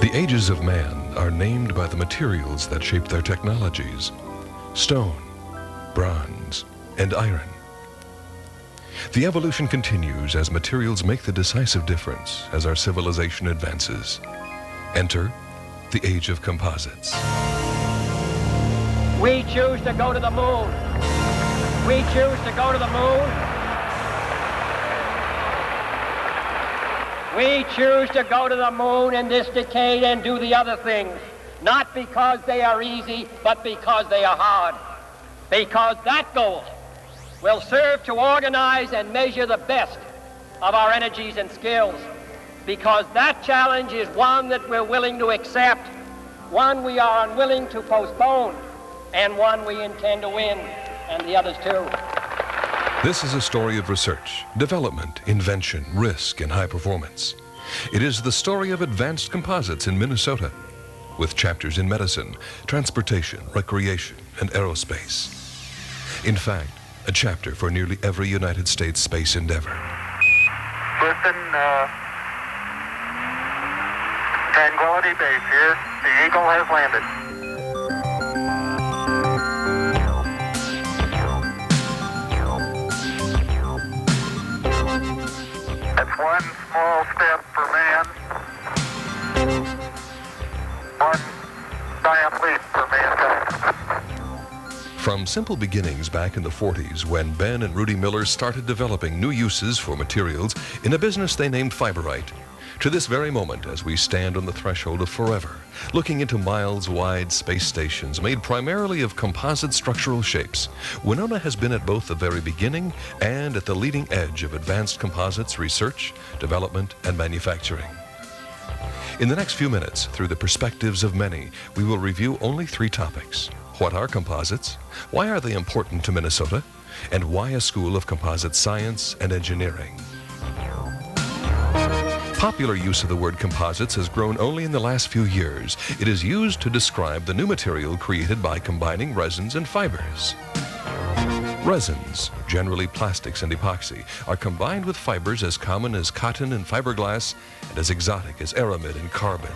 The ages of man are named by the materials that shape their technologies: stone, bronze, and iron. The evolution continues as materials make the decisive difference as our civilization advances. Enter the Age of Composites. We choose to go to the moon. We choose to go to the moon. We choose to go to the moon in this decade and do the other things, not because they are easy, but because they are hard. Because that goal will serve to organize and measure the best of our energies and skills. Because that challenge is one that we're willing to accept, one we are unwilling to postpone, and one we intend to win, and the others too. This is a story of research, development, invention, risk, and high performance. It is the story of advanced composites in Minnesota, with chapters in medicine, transportation, recreation, and aerospace. In fact, a chapter for nearly every United States space endeavor. Houston, Tranquility Base here. The Eagle has landed. That's one small step for man, one giant leap for mankind. From simple beginnings back in the 40s, when Ben and Rudy Miller started developing new uses for materials in a business they named Fiberite, to this very moment as we stand on the threshold of forever, looking into miles-wide space stations made primarily of composite structural shapes, Winona has been at both the very beginning and at the leading edge of advanced composites research, development, and manufacturing. In the next few minutes, through the perspectives of many, we will review only 3 topics. What are composites? Why are they important to Minnesota? And why a School of Composite Science and Engineering? Popular use of the word composites has grown only in the last few years. It is used to describe the new material created by combining resins and fibers. Resins, generally plastics and epoxy, are combined with fibers as common as cotton and fiberglass and as exotic as aramid and carbon.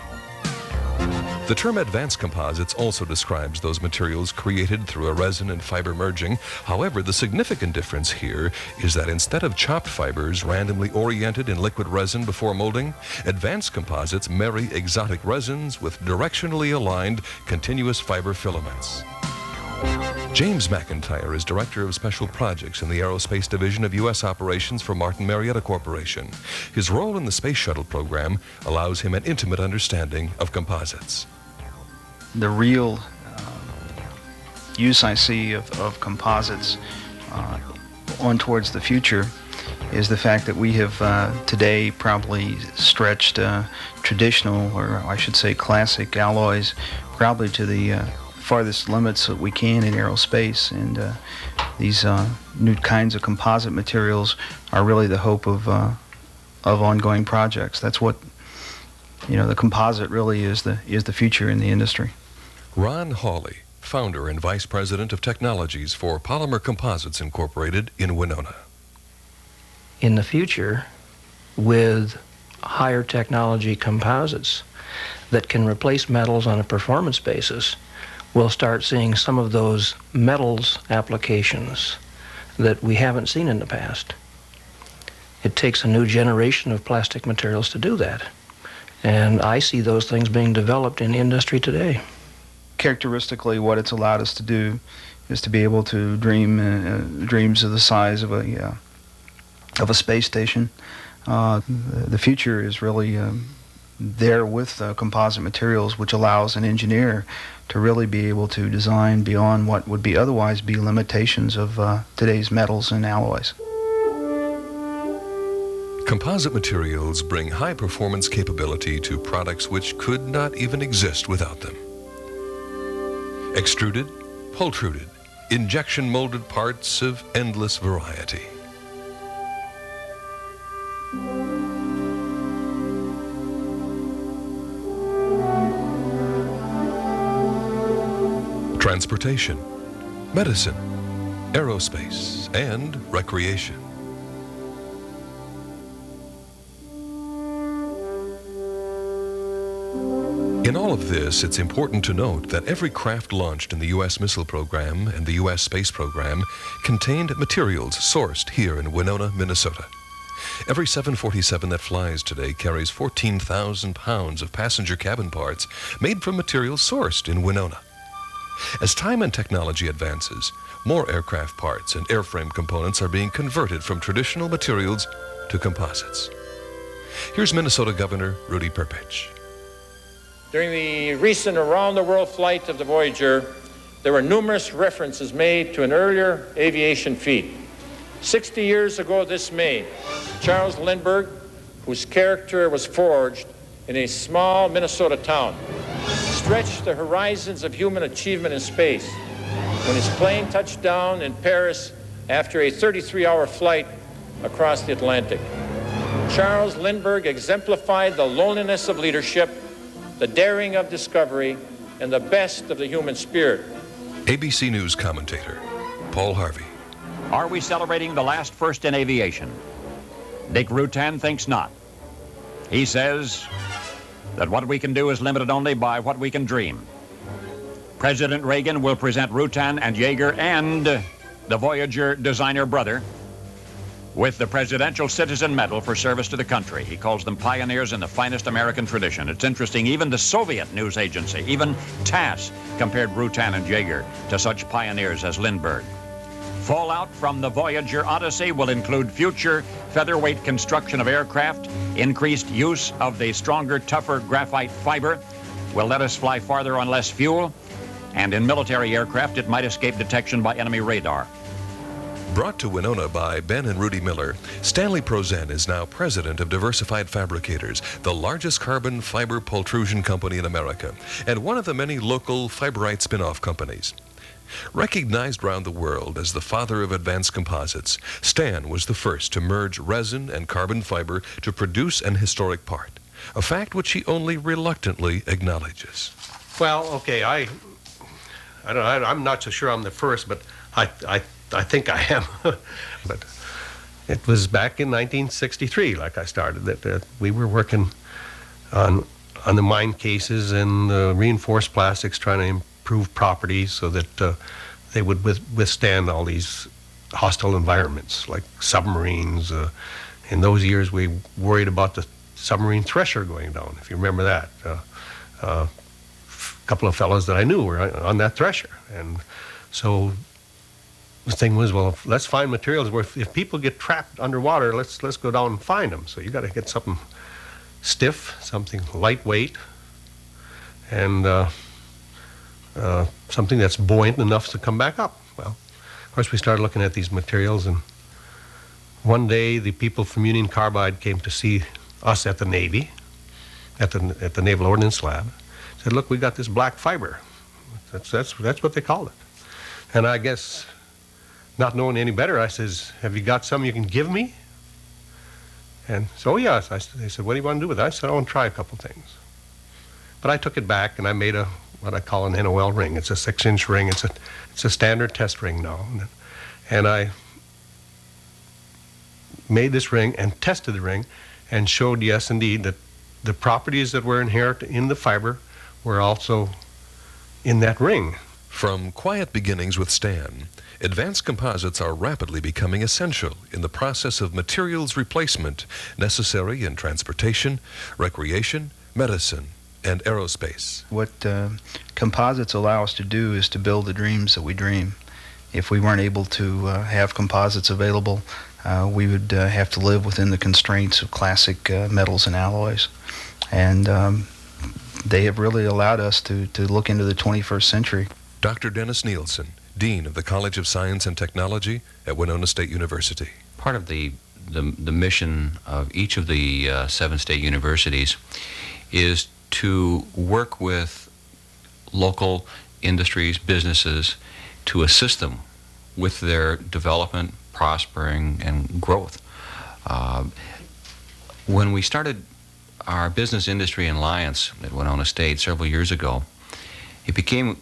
The term advanced composites also describes those materials created through a resin and fiber merging. However, the significant difference here is that instead of chopped fibers randomly oriented in liquid resin before molding, advanced composites marry exotic resins with directionally aligned continuous fiber filaments. James McIntyre is Director of Special Projects in the Aerospace Division of U.S. Operations for Martin Marietta Corporation. His role in the Space Shuttle program allows him an intimate understanding of composites. The real use I see of composites on towards the future is the fact that we have today probably stretched traditional, or I should say classic alloys, probably to the farthest limits that we can in aerospace, and these new kinds of composite materials are really the hope of ongoing projects. That's what, the composite really is the future in the industry. Ron Hawley, founder and vice president of technologies for Polymer Composites Incorporated in Winona. In the future, with higher technology composites that can replace metals on a performance basis, we'll start seeing some of those metals applications that we haven't seen in the past. It takes a new generation of plastic materials to do that. And I see those things being developed in industry today. Characteristically, what it's allowed us to do is to be able to dream dreams of the size of a space station. The future is really there with composite materials, which allows an engineer to really be able to design beyond what would be otherwise be limitations of today's metals and alloys. Composite materials bring high performance capability to products which could not even exist without them. Extruded, pultruded, injection molded parts of endless variety. Transportation, medicine, aerospace, and recreation. In all of this, it's important to note that every craft launched in the U.S. missile program and the U.S. space program contained materials sourced here in Winona, Minnesota. Every 747 that flies today carries 14,000 pounds of passenger cabin parts made from materials sourced in Winona. As time and technology advances, more aircraft parts and airframe components are being converted from traditional materials to composites. Here's Minnesota Governor Rudy Perpich. During the recent around-the-world flight of the Voyager, there were numerous references made to an earlier aviation feat. 60 years ago this May, Charles Lindbergh, whose character was forged in a small Minnesota town, stretched the horizons of human achievement in space when his plane touched down in Paris after a 33-hour flight across the Atlantic. Charles Lindbergh exemplified the loneliness of leadership, the daring of discovery, and the best of the human spirit. ABC News commentator Paul Harvey. Are we celebrating the last first in aviation? Dick Rutan thinks not. He says that what we can do is limited only by what we can dream. President Reagan will present Rutan and Yeager and the Voyager designer brother with the Presidential Citizen Medal for service to the country. He calls them pioneers in the finest American tradition. It's interesting, even the Soviet news agency, even TASS, compared Rutan and Yeager to such pioneers as Lindbergh. Fallout from the Voyager Odyssey will include future featherweight construction of aircraft, increased use of the stronger, tougher graphite fiber will let us fly farther on less fuel, and in military aircraft it might escape detection by enemy radar. Brought to Winona by Ben and Rudy Miller, Stanley Prozen is now president of Diversified Fabricators, the largest carbon fiber pultrusion company in America, and one of the many local Fiberite spin-off companies. Recognized around the world as the father of advanced composites, Stan was the first to merge resin and carbon fiber to produce an historic part, a fact which he only reluctantly acknowledges. Well, okay, I'm not so sure I'm the first, but I think I am. But it was back in 1963, like I started, that we were working on the mine cases and reinforced plastics, trying to improve properties so that they would withstand all these hostile environments, like submarines. In those years, we worried about the submarine thresher going down, if you remember that. A couple of fellows that I knew were on that thresher. And so the thing was, well, let's find materials where if people get trapped underwater, let's go down and find them. So you got to get something stiff, something lightweight, and something that's buoyant enough to come back up. Well, of course, we started looking at these materials, and one day the people from Union Carbide came to see us at the Navy, at the Naval Ordnance Lab. Said, "Look, we got this black fiber." That's what they called it. And I guess, not knowing any better, I says, "Have you got some you can give me?" And so, "Oh, yes." They said, "What do you want to do with it?" I said, "I want to try a couple things." But I took it back and I made what I call an NOL ring. It's a 6-inch ring. It's a standard test ring now. And I made this ring and tested the ring and showed, yes, indeed, that the properties that were inherent in the fiber were also in that ring. From quiet beginnings with Stan, advanced composites are rapidly becoming essential in the process of materials replacement necessary in transportation, recreation, medicine, and aerospace. What composites allow us to do is to build the dreams that we dream. If we weren't able to have composites available, we would have to live within the constraints of classic metals and alloys. And they have really allowed us to look into the 21st century. Dr. Dennis Nielsen, Dean of the College of Science and Technology at Winona State University. Part of the mission of each of the 7 state universities is to work with local industries, businesses, to assist them with their development, prospering, and growth. When we started our Business Industry Alliance at Winona State several years ago, it became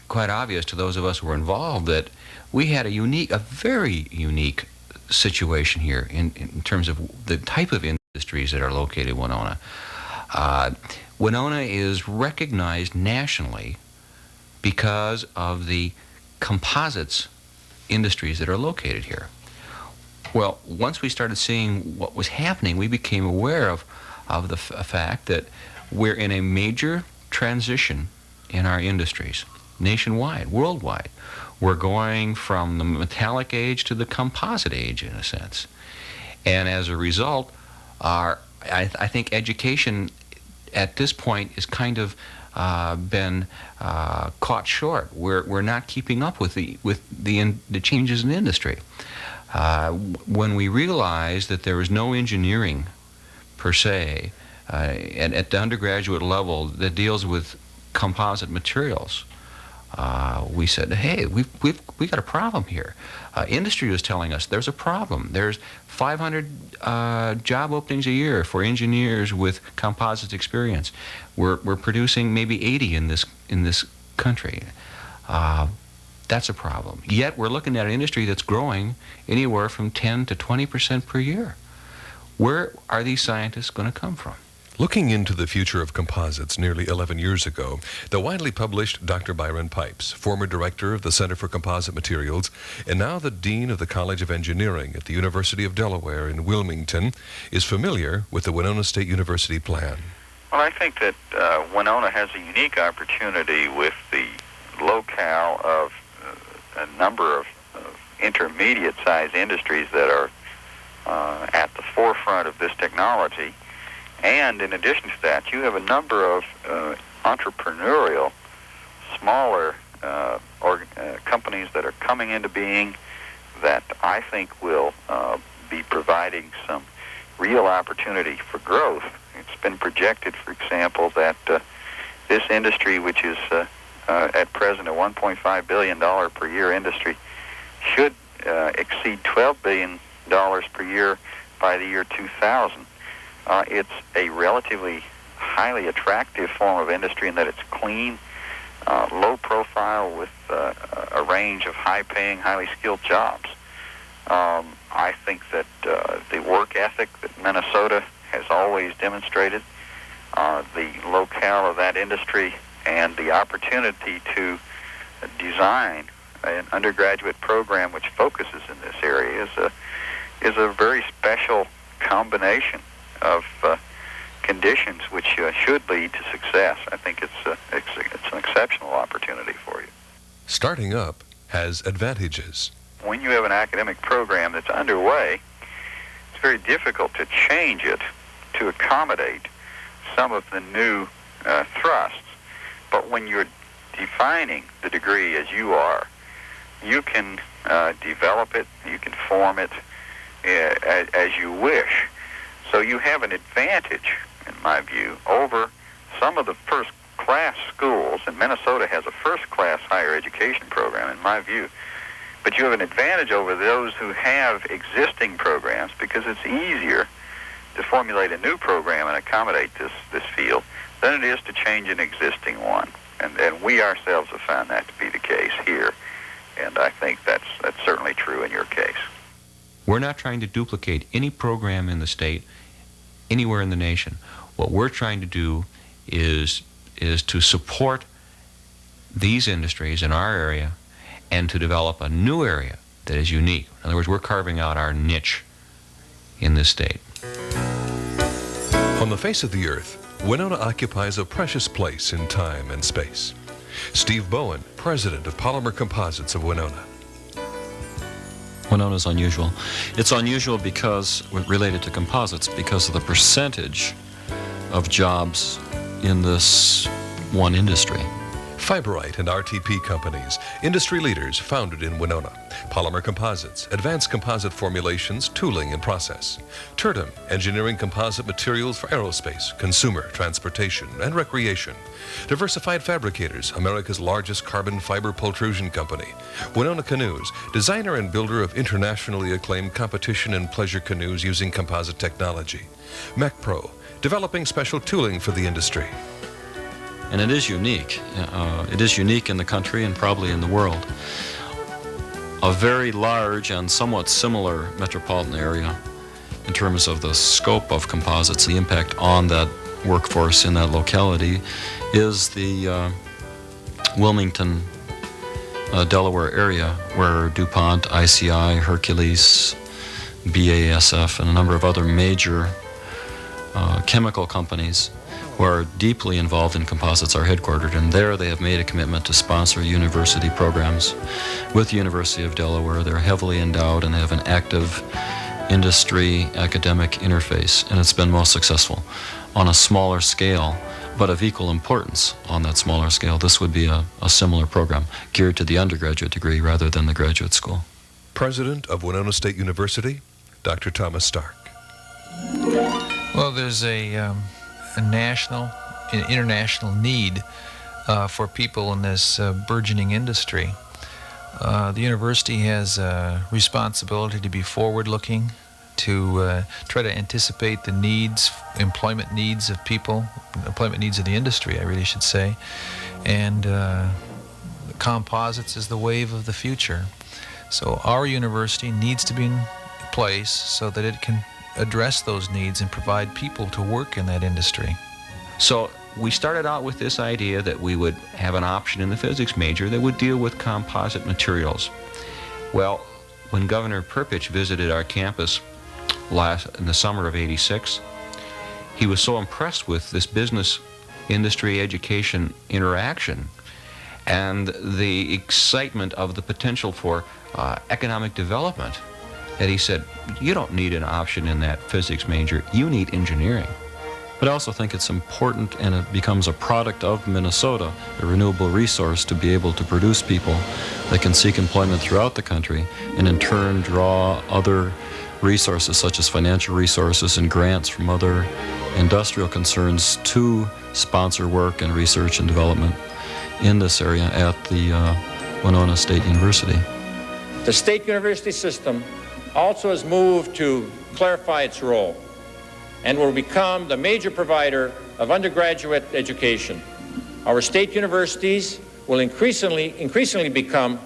quite obvious to those of us who were involved that we had a very unique situation here in terms of the type of industries that are located in Winona. Winona is recognized nationally because of the composites industries that are located here. Well, once we started seeing what was happening, we became aware of the fact that we're in a major transition in our industries, nationwide, worldwide. We're going from the metallic age to the composite age, in a sense. And as a result, I think education at this point is kind of been caught short. We're not keeping up with the changes in the industry. When we realized that there was no engineering per se at the undergraduate level that deals with composite materials, we said, hey, we've got a problem here. Industry was telling us there's a problem. There's 500 job openings a year for engineers with composites experience. We're producing maybe 80 in this country. That's a problem. Yet we're looking at an industry that's growing anywhere from 10 to 20% per year. Where are these scientists going to come from? Looking into the future of composites nearly 11 years ago, the widely published Dr. Byron Pipes, former director of the Center for Composite Materials and now the Dean of the College of Engineering at the University of Delaware in Wilmington, is familiar with the Winona State University plan. Well, I think that Winona has a unique opportunity with the locale of a number of intermediate-sized industries that are at the forefront of this technology. And in addition to that, you have a number of entrepreneurial, smaller companies that are coming into being that I think will be providing some real opportunity for growth. It's been projected, for example, that this industry, which is at present a $1.5 billion per year industry, should exceed $12 billion per year by the year 2000. It's a relatively highly attractive form of industry in that it's clean, low profile with a range of high-paying, highly skilled jobs. I think that the work ethic that Minnesota has always demonstrated, the locale of that industry, and the opportunity to design an undergraduate program which focuses in this area is a very special combination of conditions which should lead to success. I think it's an exceptional opportunity for you. Starting up has advantages. When you have an academic program that's underway, it's very difficult to change it to accommodate some of the new thrusts. But when you're defining the degree as you are, you can develop it, you can form it as you wish. So you have an advantage, in my view, over some of the first-class schools, and Minnesota has a first-class higher education program, in my view. But you have an advantage over those who have existing programs because it's easier to formulate a new program and accommodate this field than it is to change an existing one. And we ourselves have found that to be the case here, and I think that's certainly true in your case. We're not trying to duplicate any program in the state anywhere in the nation. What we're trying to do is to support these industries in our area and to develop a new area that is unique. In other words, we're carving out our niche in this state. On the face of the earth, Winona occupies a precious place in time and space. Steve Bowen, president of Polymer Composites of Winona. Winona is unusual. It's unusual because, related to composites, because of the percentage of jobs in this one industry. Fiberite and RTP companies, industry leaders founded in Winona. Polymer Composites, advanced composite formulations, tooling and process. Turtum, engineering composite materials for aerospace, consumer, transportation, and recreation. Diversified Fabricators, America's largest carbon fiber pultrusion company. Winona Canoes, designer and builder of internationally acclaimed competition and pleasure canoes using composite technology. MacPro, developing special tooling for the industry. And it is unique. It is unique in the country and probably in the world. A very large and somewhat similar metropolitan area in terms of the scope of composites, the impact on that workforce in that locality is the Wilmington, Delaware area, where DuPont, ICI, Hercules, BASF, and a number of other major chemical companies who are deeply involved in composites are headquartered. And there they have made a commitment to sponsor university programs with the University of Delaware. They're heavily endowed and they have an active industry academic interface, and it's been most successful. On a smaller scale, but of equal importance on that smaller scale, this would be a similar program geared to the undergraduate degree rather than the graduate school. President of Winona State University, Dr. Thomas Stark. Well, there's a national and international need for people in this burgeoning industry. The university has a responsibility to be forward-looking, to try to anticipate the needs, employment needs of people, employment needs of the industry, I really should say. And composites is the wave of the future. So our university needs to be in place so that it can address those needs and provide people to work in that industry. So we started out with this idea that we would have an option in the physics major that would deal with composite materials. Well, when Governor Perpich visited our campus in the summer of '86, he was so impressed with this business industry education interaction and the excitement of the potential for economic development that he said, you don't need an option in that physics major, you need engineering. But I also think it's important, and it becomes a product of Minnesota, a renewable resource, to be able to produce people that can seek employment throughout the country and in turn draw other resources such as financial resources and grants from other industrial concerns to sponsor work and research and development in this area at the Winona State University. The state university system also has moved to clarify its role and will become the major provider of undergraduate education. Our state universities will increasingly become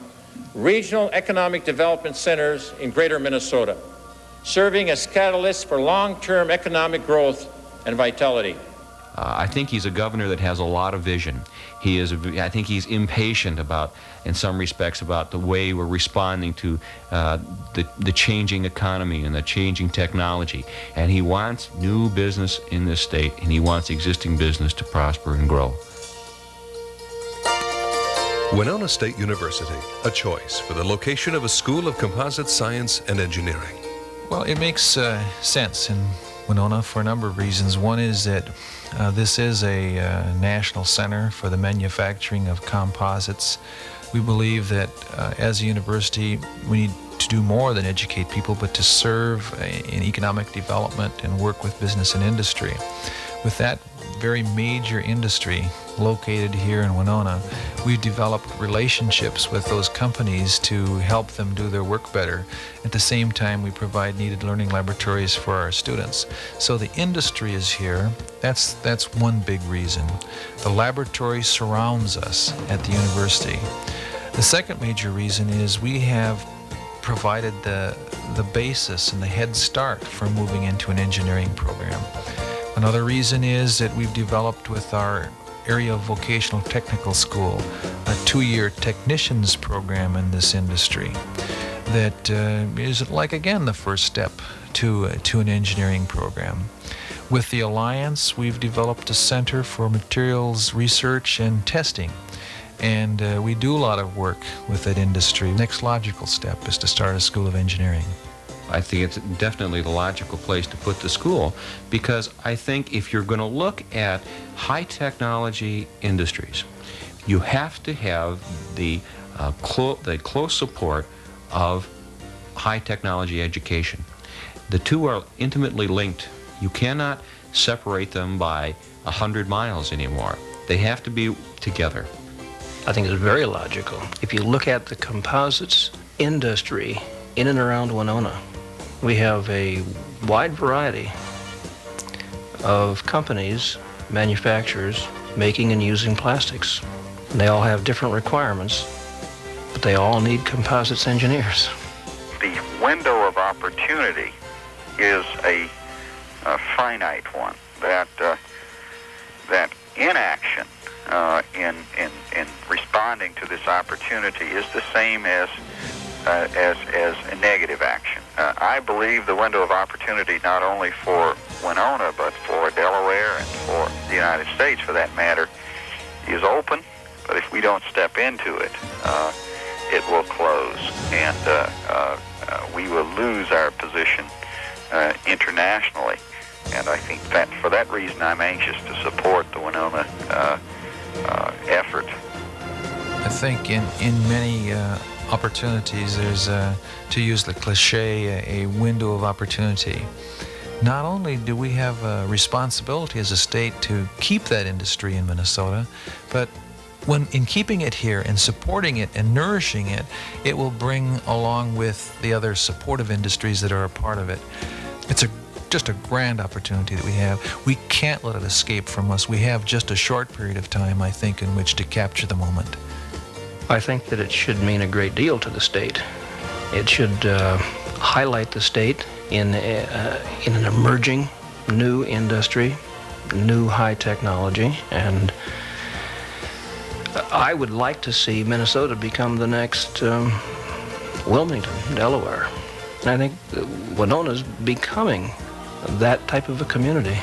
regional economic development centers in greater Minnesota, serving as catalysts for long-term economic growth and vitality. I think he's a governor that has a lot of vision. I think he's impatient in some respects, about the way we're responding to the changing economy and the changing technology. And he wants new business in this state, and he wants existing business to prosper and grow. Winona State University, a choice for the location of a School of Composites Science and Engineering. Well, it makes sense in Winona for a number of reasons. One is that this is a national center for the manufacturing of composites. We believe that as a university, we need to do more than educate people, but to serve in economic development and work with business and industry. With that very major industry located here in Winona, we've developed relationships with those companies to help them do their work better. At the same time, we provide needed learning laboratories for our students. So the industry is here. That's one big reason. The laboratory surrounds us at the university. The second major reason is we have provided the basis and the head start for moving into an engineering program. Another reason is that we've developed with our area vocational technical school a 2-year technicians program in this industry that is like, again, the first step to an engineering program. With the Alliance, we've developed a center for materials research and testing, and we do a lot of work with that industry. Next logical step is to start a School of Engineering. I think it's definitely the logical place to put the school, because I think if you're going to look at high technology industries, you have to have the close support of high technology education. The two are intimately linked. You cannot separate them by 100 miles anymore. They have to be together. I think it's very logical. If you look at the composites industry in and around Winona, we have a wide variety of companies, manufacturers, making and using plastics. And they all have different requirements, but they all need composites engineers. The window of opportunity is a finite one. That that inaction in responding to this opportunity is the same as a negative action. I believe the window of opportunity not only for Winona but for Delaware and for the United States, for that matter, is open. But if we don't step into it, it will close, and we will lose our position internationally. And I think that for that reason, I'm anxious to support the Winona effort. I think in many opportunities, there's, to use the cliche, a window of opportunity. Not only do we have a responsibility as a state to keep that industry in Minnesota, but when in keeping it here and supporting it and nourishing it, it will bring along with the other supportive industries that are a part of it. It's just a grand opportunity that we have. We can't let it escape from us. We have just a short period of time, I think, in which to capture the moment. I think that it should mean a great deal to the state. It should highlight the state in an emerging new industry, new high technology, and I would like to see Minnesota become the next Wilmington, Delaware. And I think Winona's becoming that type of a community.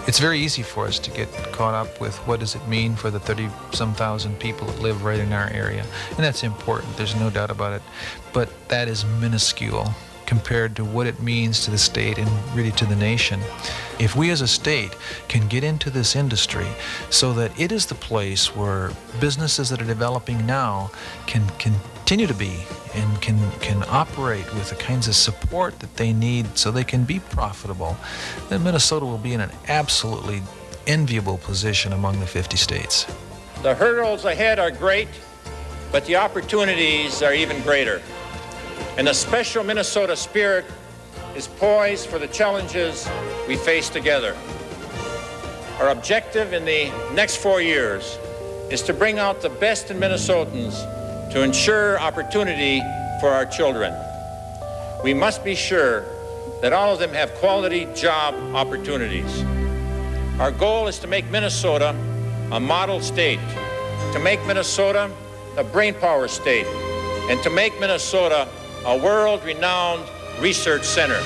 It's very easy for us to get caught up with what does it mean for the 30-some thousand people that live right in our area. And that's important, there's no doubt about it. But that is minuscule compared to what it means to the state and really to the nation. If we as a state can get into this industry so that it is the place where businesses that are developing now can continue to be and can operate with the kinds of support that they need so they can be profitable, then Minnesota will be in an absolutely enviable position among the 50 states. The hurdles ahead are great, but the opportunities are even greater. And the special Minnesota spirit is poised for the challenges we face together. Our objective in the next 4 years is to bring out the best in Minnesotans to ensure opportunity for our children. We must be sure that all of them have quality job opportunities. Our goal is to make Minnesota a model state, to make Minnesota a brainpower state, and to make Minnesota a world-renowned research center.